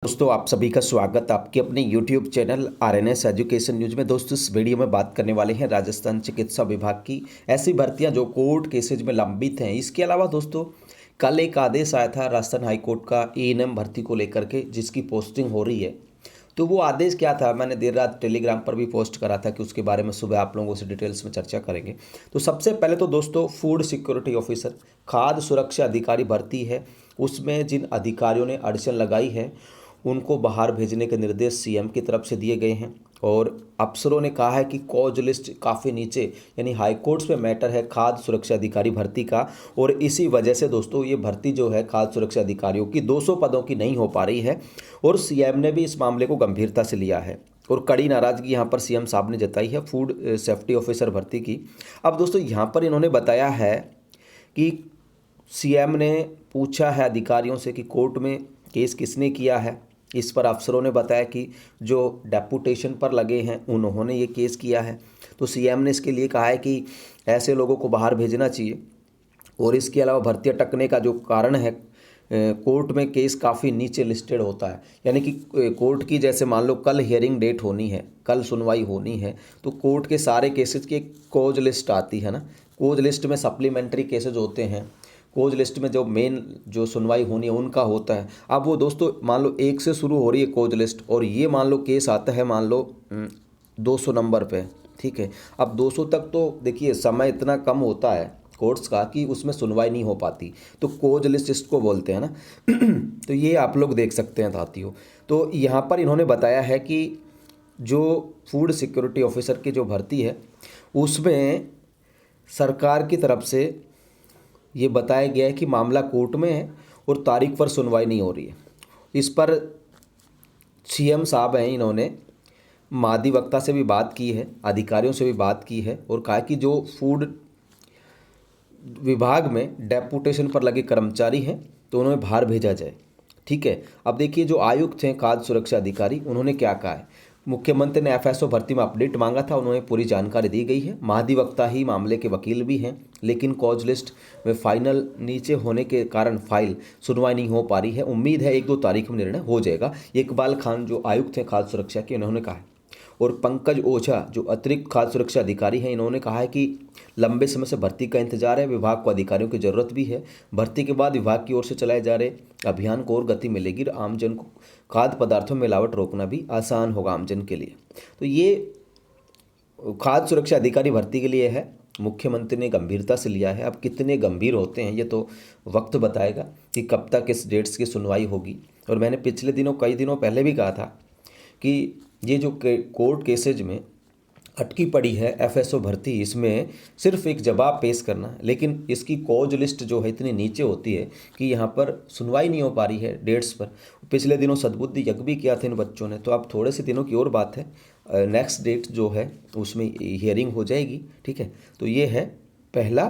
दोस्तों आप सभी का स्वागत आपके अपने YouTube channel RNS education news में। दोस्तों इस वीडियो में बात करने वाले हैं राजस्थान चिकित्सा विभाग की ऐसी भर्तियां जो कोर्ट केसेज में लंबित हैं। इसके अलावा दोस्तों कल एक आदेश आया था राजस्थान हाई कोर्ट का एएनएम भर्ती को लेकर के, जिसकी पोस्टिंग हो रही है। तो वो आदेश क्या था, मैंने देर रात टेलीग्राम पर भी पोस्ट करा था कि उसके बारे में सुबह आप लोगों से डिटेल्स में चर्चा करेंगे। तो सबसे पहले तो दोस्तों फूड सिक्योरिटी ऑफिसर खाद्य सुरक्षा अधिकारी भर्ती है। उसमें जिन अधिकारियों ने अड़चन लगाई है उनको बाहर भेजने के निर्देश सीएम की तरफ से दिए गए हैं। और अफसरों ने कहा है कि कॉज लिस्ट काफ़ी नीचे यानी हाई कोर्ट्स में मैटर है खाद्य सुरक्षा अधिकारी भर्ती का। और इसी वजह से दोस्तों ये भर्ती जो है खाद्य सुरक्षा अधिकारियों की 200 पदों की नहीं हो पा रही है। और सीएम ने भी इस मामले को गंभीरता से लिया है और कड़ी नाराज़गी यहाँ पर सीएम साहब ने जताई है फूड सेफ्टी ऑफिसर भर्ती की। अब दोस्तों यहाँ पर इन्होंने बताया है कि सीएम ने पूछा है अधिकारियों से कि कोर्ट में केस किसने किया है। इस पर अफसरों ने बताया कि जो डेपुटेशन पर लगे हैं उन्होंने ये केस किया है। तो सीएम ने इसके लिए कहा है कि ऐसे लोगों को बाहर भेजना चाहिए। और इसके अलावा भर्ती अटकने का जो कारण है, कोर्ट में केस काफ़ी नीचे लिस्टेड होता है। यानी कि कोर्ट की जैसे मान लो कल हियरिंग डेट होनी है, कल सुनवाई होनी है, तो कोर्ट के सारे केसेस की एक कोज लिस्ट आती है ना। कोज लिस्ट में सप्लीमेंट्री केसेज होते हैं, कोज लिस्ट में जो मेन जो सुनवाई होनी है उनका होता है। अब वो दोस्तों मान लो 1 से शुरू हो रही है कोज लिस्ट और ये मान लो केस आता है मान लो 200 नंबर पे, ठीक है। अब 200 तक तो देखिए समय इतना कम होता है कोर्ट्स का कि उसमें सुनवाई नहीं हो पाती, तो कोज लिस्ट इसको बोलते हैं ना। तो ये आप लोग देख सकते हैं साथियों। तो यहाँ पर इन्होंने बताया है कि जो फूड सिक्योरिटी ऑफिसर की जो भर्ती है उसमें सरकार की तरफ से ये बताया गया है कि मामला कोर्ट में है और तारीख पर सुनवाई नहीं हो रही है। इस पर सीएम साहब हैं, इन्होंने महाधिवक्ता से भी बात की है, अधिकारियों से भी बात की है और कहा कि जो फूड विभाग में डेपुटेशन पर लगे कर्मचारी हैं तो उन्हें बाहर भेजा जाए, ठीक है। अब देखिए जो आयुक्त हैं खाद्य सुरक्षा अधिकारी, उन्होंने क्या कहा है। मुख्यमंत्री ने एफएसओ भर्ती में अपडेट मांगा था, उन्होंने पूरी जानकारी दी गई है। महाधिवक्ता ही मामले के वकील भी हैं, लेकिन कॉज लिस्ट में फाइनल नीचे होने के कारण फाइल सुनवाई नहीं हो पा रही है। उम्मीद है 1-2 तारीख में निर्णय हो जाएगा। इकबाल खान जो आयुक्त हैं खाद्य सुरक्षा के, उन्होंने कहा है। और पंकज ओझा जो अतिरिक्त खाद्य सुरक्षा अधिकारी हैं, इन्होंने कहा है कि लंबे समय से भर्ती का इंतजार है, विभाग को अधिकारियों की ज़रूरत भी है। भर्ती के बाद विभाग की ओर से चलाए जा रहे अभियान को और गति मिलेगी और आमजन को खाद्य पदार्थों में मिलावट रोकना भी आसान होगा आमजन के लिए। तो ये खाद्य सुरक्षा अधिकारी भर्ती के लिए है, मुख्यमंत्री ने गंभीरता से लिया है। अब कितने गंभीर होते हैं ये तो वक्त बताएगा कि कब तक इस डेट्स की सुनवाई होगी। और मैंने पिछले दिनों कई दिनों पहले भी कहा था कि ये जो कोर्ट केसेज में अटकी पड़ी है एफएसओ भर्ती, इसमें सिर्फ एक जवाब पेश करना, लेकिन इसकी कॉज लिस्ट जो है इतनी नीचे होती है कि यहाँ पर सुनवाई नहीं हो पा रही है डेट्स पर। पिछले दिनों सद्बुद्धि यज्ञ भी किया था इन बच्चों ने, तो अब थोड़े से दिनों की और बात है, नेक्स्ट डेट जो है उसमें हियरिंग हो जाएगी, ठीक है। तो ये है पहला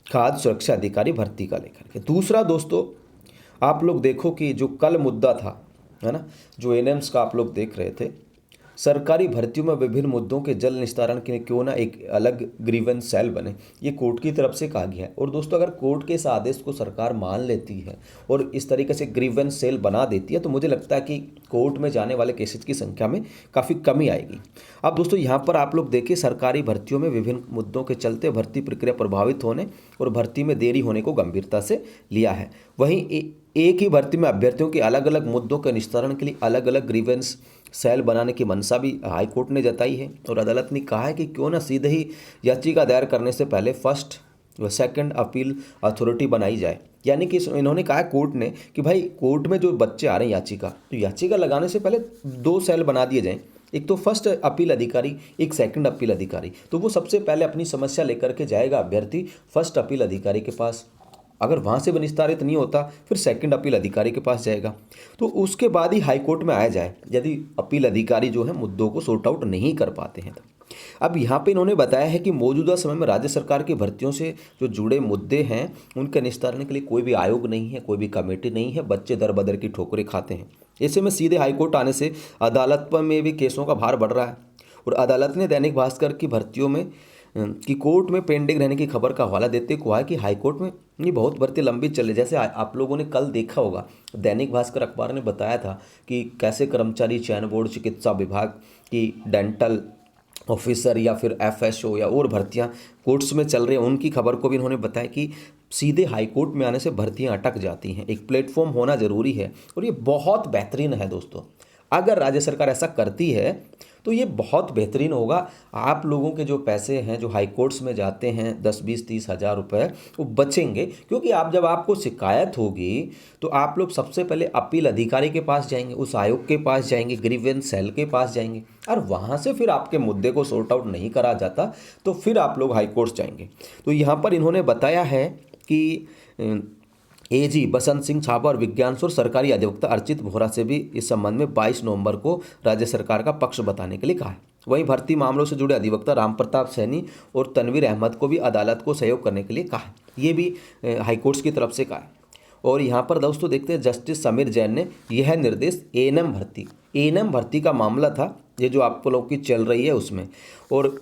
खाद्य सुरक्षा अधिकारी भर्ती का लेकर के। दूसरा दोस्तों आप लोग देखो कि जो कल मुद्दा था, है ना, जो एनएम्स का आप लोग देख रहे थे, सरकारी भर्तियों में विभिन्न मुद्दों के जल्द निस्तारण के लिए क्यों ना एक अलग ग्रीवेंस सेल बने, ये कोर्ट की तरफ से कहा गया है। और दोस्तों अगर कोर्ट के इस आदेश को सरकार मान लेती है और इस तरीके से ग्रीवेंस सेल बना देती है तो मुझे लगता है कि कोर्ट में जाने वाले केसेस की संख्या में काफ़ी कमी आएगी। अब दोस्तों यहाँ पर आप लोग देखिए, सरकारी भर्तियों में विभिन्न मुद्दों के चलते भर्ती प्रक्रिया प्रभावित होने और भर्ती में देरी होने को गंभीरता से लिया है। वहीं एक ही भर्ती में अभ्यर्थियों के अलग अलग मुद्दों के निस्तारण के लिए अलग अलग ग्रीवेंस सेल बनाने की मंशा भी हाईकोर्ट ने जताई है। और अदालत ने कहा है कि क्यों ना सीधे ही याचिका दायर करने से पहले फर्स्ट व सेकंड अपील अथॉरिटी बनाई जाए। यानी कि इन्होंने कहा कोर्ट ने कि भाई कोर्ट में जो बच्चे आ रहे हैं याचिका, तो याचिका लगाने से पहले 2 सेल बना दिए जाएँ, एक तो फर्स्ट अपील अधिकारी, एक सेकंड अपील अधिकारी। तो वो सबसे पहले अपनी समस्या लेकर के जाएगा अभ्यर्थी फर्स्ट अपील अधिकारी के पास, अगर वहाँ से निस्तारित नहीं होता फिर सेकंड अपील अधिकारी के पास जाएगा, तो उसके बाद ही हाईकोर्ट में आया जाए यदि अपील अधिकारी जो है मुद्दों को सॉर्ट आउट नहीं कर पाते हैं। अब यहाँ पे इन्होंने बताया है कि मौजूदा समय में राज्य सरकार की भर्तियों से जो जुड़े मुद्दे हैं उनके निस्तारण के लिए कोई भी आयोग नहीं है, कोई भी कमेटी नहीं है, बच्चे दर बदर की ठोकरें खाते हैं। ऐसे में सीधे हाईकोर्ट आने से अदालत पर में भी केसों का भार बढ़ रहा है। और अदालत ने दैनिक भास्कर की भर्तियों में कि कोर्ट में पेंडिंग रहने की खबर का हवाला देते हुए कहा है कि हाईकोर्ट में ये बहुत भर्ती लंबी चल रही। जैसे आप लोगों ने कल देखा होगा, दैनिक भास्कर अखबार ने बताया था कि कैसे कर्मचारी चयन बोर्ड, चिकित्सा विभाग की डेंटल ऑफिसर या फिर एफएसओ या और भर्तियां कोर्ट्स में चल रही हैं। उनकी खबर को भी इन्होंने बताया कि सीधे हाईकोर्ट में आने से भर्तियां अटक जाती हैं, एक प्लेटफॉर्म होना ज़रूरी है। और ये बहुत बेहतरीन है दोस्तों, अगर राज्य सरकार ऐसा करती है तो ये बहुत बेहतरीन होगा। आप लोगों के जो पैसे हैं जो हाई कोर्ट्स में जाते हैं 10-20-30 हज़ार रुपये, वो बचेंगे। क्योंकि आप जब आपको शिकायत होगी तो आप लोग सबसे पहले अपील अधिकारी के पास जाएंगे, उस आयोग के पास जाएंगे, ग्रीवेंस सेल के पास जाएंगे, और वहाँ से फिर आपके मुद्दे को सॉर्ट आउट नहीं करा जाता तो फिर आप लोग हाई कोर्ट्स जाएंगे। तो यहाँ पर इन्होंने बताया है कि एजी बसंत सिंह छाबा और विज्ञान और सरकारी अधिवक्ता अर्चित बोहरा से भी इस संबंध में 22 नवंबर को राज्य सरकार का पक्ष बताने के लिए कहा है। वहीं भर्ती मामलों से जुड़े अधिवक्ता राम प्रताप सैनी और तनवीर अहमद को भी अदालत को सहयोग करने के लिए कहा है। ये भी हाईकोर्ट्स की तरफ से कहा है। और यहाँ पर दोस्तों देखते हैं, जस्टिस समीर जैन ने यह निर्देश एएनएम भर्ती का मामला था, ये जो आप लोग की चल रही है उसमें। और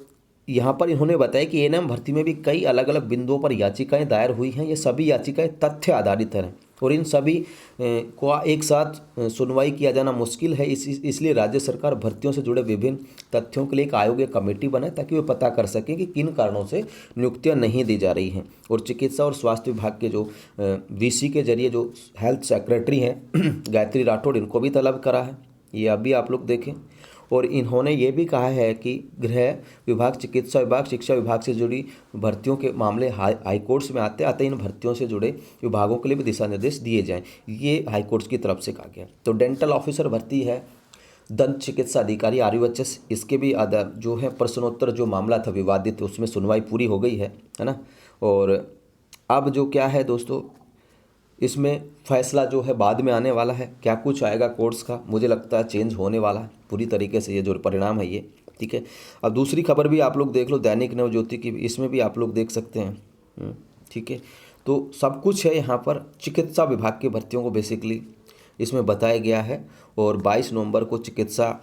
यहाँ पर इन्होंने बताया कि एएनएम भर्ती में भी कई अलग अलग बिंदुओं पर याचिकाएं दायर हुई हैं। ये सभी याचिकाएं तथ्य आधारित हैं और इन सभी को एक साथ सुनवाई किया जाना मुश्किल है। इसलिए राज्य सरकार भर्तियों से जुड़े विभिन्न तथ्यों के लिए एक आयोग या कमेटी बनाए ताकि वे पता कर सकें कि किन कारणों से नियुक्तियां नहीं दी जा रही हैं। और चिकित्सा और स्वास्थ्य विभाग के जो वीसी के जरिए जो हेल्थ सेक्रेटरी हैं गायत्री राठौड़, इनको भी तलब करा है, ये अभी आप लोग देखें। और इन्होंने ये भी कहा है कि गृह विभाग, चिकित्सा विभाग, शिक्षा विभाग से जुड़ी भर्तियों के मामले हाईकोर्ट्स में आते इन भर्तियों से जुड़े विभागों के लिए भी दिशा निर्देश दिए जाएं, ये हाईकोर्ट्स की तरफ से कहा गया। तो डेंटल ऑफिसर भर्ती है, दंत चिकित्सा अधिकारी RUHS, इसके भी जो है प्रश्नोत्तर जो मामला था विवादित, उसमें सुनवाई पूरी हो गई है ना। और अब जो क्या है दोस्तों, इसमें फैसला जो है बाद में आने वाला है। क्या कुछ आएगा कोर्ट्स का, मुझे लगता है चेंज होने वाला है पूरी तरीके से, ये जो परिणाम है ये, ठीक है। अब दूसरी खबर भी आप लोग देख लो, दैनिक नवज्योति की, इसमें भी आप लोग देख सकते हैं, ठीक है। तो सब कुछ है यहाँ पर, चिकित्सा विभाग की भर्तियों को बेसिकली इसमें बताया गया है। और 22 नवंबर को चिकित्सा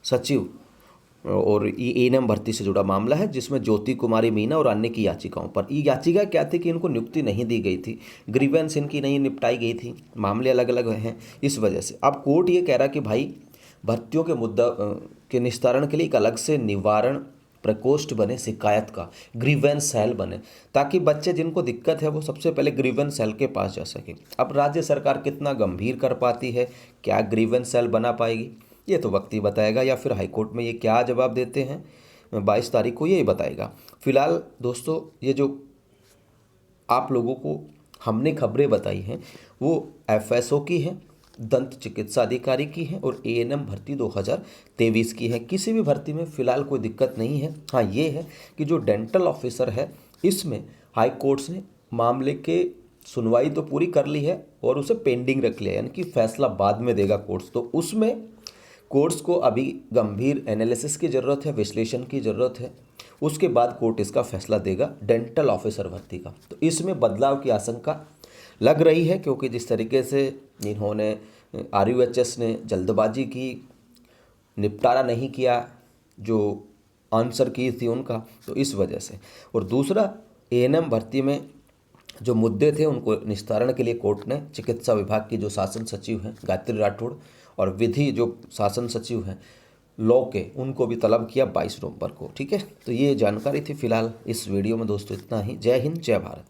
सचिव और एएनएम भर्ती से जुड़ा मामला है, जिसमें ज्योति कुमारी मीना और अन्य की याचिकाओं पर, ये याचिका क्या थी कि इनको नियुक्ति नहीं दी गई थी, ग्रीवेंस इनकी नहीं निपटाई गई थी, मामले अलग अलग हैं, इस वजह से अब कोर्ट ये कह रहा कि भाई भर्तियों के मुद्दा के निस्तारण के लिए एक अलग से निवारण प्रकोष्ठ बने, शिकायत का ग्रीवेंस सेल बने, ताकि बच्चे जिनको दिक्कत है वो सबसे पहले ग्रीवेंस सेल के पास जा सके। अब राज्य सरकार कितना गंभीर कर पाती है, क्या ग्रीवेंस सेल बना पाएगी, ये तो वक्त ही बताएगा, या फिर हाईकोर्ट में ये क्या जवाब देते हैं 22 तारीख को, यही बताएगा। फिलहाल दोस्तों ये जो आप लोगों को हमने खबरें बताई हैं वो एफएसओ की है, दंत चिकित्सा अधिकारी की है और एएनएम भर्ती 2023 की है। किसी भी भर्ती में फ़िलहाल कोई दिक्कत नहीं है। हाँ ये है कि जो डेंटल ऑफिसर है इसमें हाई कोर्ट्स ने मामले के सुनवाई तो पूरी कर ली है और उसे पेंडिंग रख लिया, यानी कि फैसला बाद में देगा कोर्ट्स। तो उसमें कोर्ट्स को अभी गंभीर एनालिसिस की ज़रूरत है, विश्लेषण की ज़रूरत है, उसके बाद कोर्ट इसका फैसला देगा डेंटल ऑफिसर भर्ती का। तो इसमें बदलाव की आशंका लग रही है, क्योंकि जिस तरीके से इन्होंने RUHS ने जल्दबाजी की, निपटारा नहीं किया जो आंसर की थी उनका, तो इस वजह से। और दूसरा एएनएम भर्ती में जो मुद्दे थे उनको निस्तारण के लिए कोर्ट ने चिकित्सा विभाग की जो शासन सचिव हैं गायत्री राठौड़ और विधि जो शासन सचिव हैं लॉ के, उनको भी तलब किया 22 नवंबर को, ठीक है। तो ये जानकारी थी फिलहाल इस वीडियो में दोस्तों, इतना ही। जय हिंद, जय भारत।